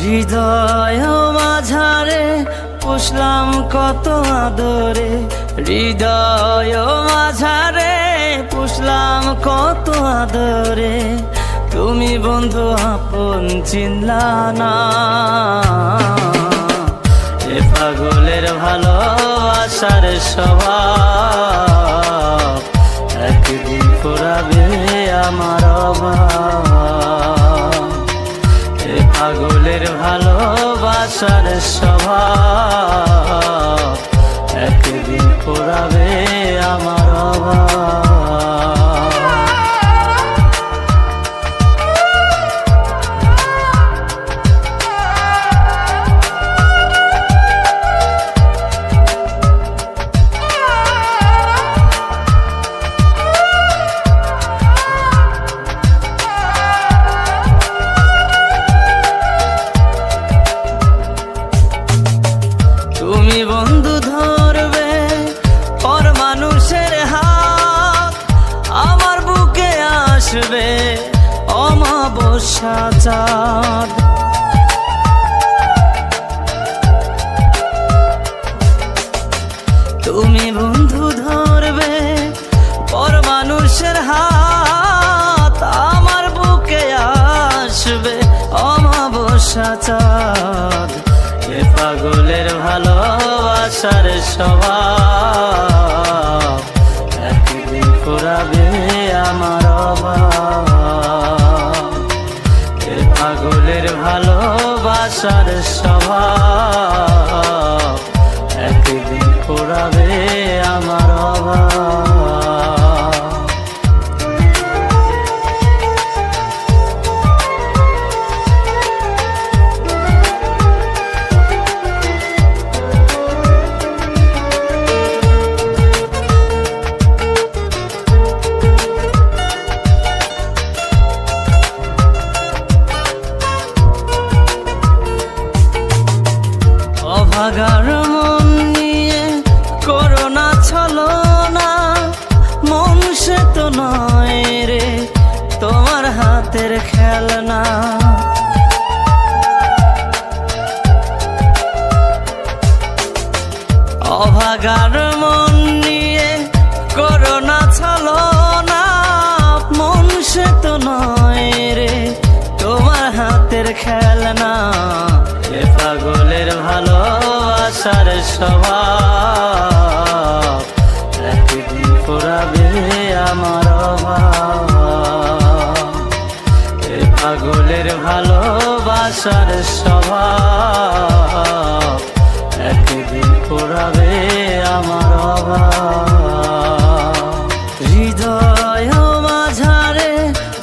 হৃদয় মাঝারে পুষলাম কত আদরে, হৃদয় মাঝারে পুষলাম কত আদরে, তুমি বন্ধু আপন চিনলা না। এ পাগলের ভালোবাসার স্বভাব একদিন ফুরাবে আমার অভাব। এ পাগলের ভালোবাসার স্বভাব একদিন ফুরাবে আমার অভাব। তুমি বন্ধু ধরবে পর মানুষের হাত, আমার বুকে আসবে অমাবস্যা চাঁদ। তুমি বন্ধু ধরবে পর মানুষের হাত, আমার বুকে আসবে অমাবস্যা চাঁদ। এ পাগলের ভালোবাসার স্বভাব একদিন ফুরাবে আমার অভাব। এ পাগলের ভালোবাসার স্বভাব একদিন ফুরাবে আমার অভাব। অভাগার মন নিয়ে করোনা ছলনা, মন সে তো নয় রে তোমার হাতের খেলনা। অভাগার মন নিয়ে করোনা ছলনা, মন সে তো নয় রে তোমার হাতের খেলনা। এ পাগলের ভালোবাসার স্বভাব একদিন ফুরাবে আমার অভাব। এ পাগলের ভালোবাসার স্বভাব একদিন ফুরাবে আমার অভাব। হৃদয় মাঝারে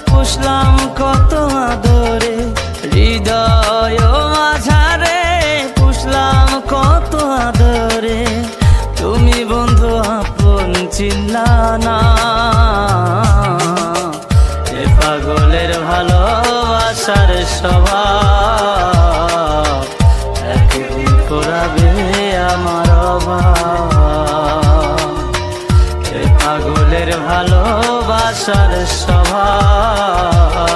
পুষলাম কত আদরে, হৃদয় মাঝারে পুষলাম কত আদরে, তুমি বন্ধু আপন চিনলা না। এ পাগলের ভালোবাসার স্বভাব একদিন ফুরাবে আমার অভাব। এ পাগলের ভালোবাসার স্বভাব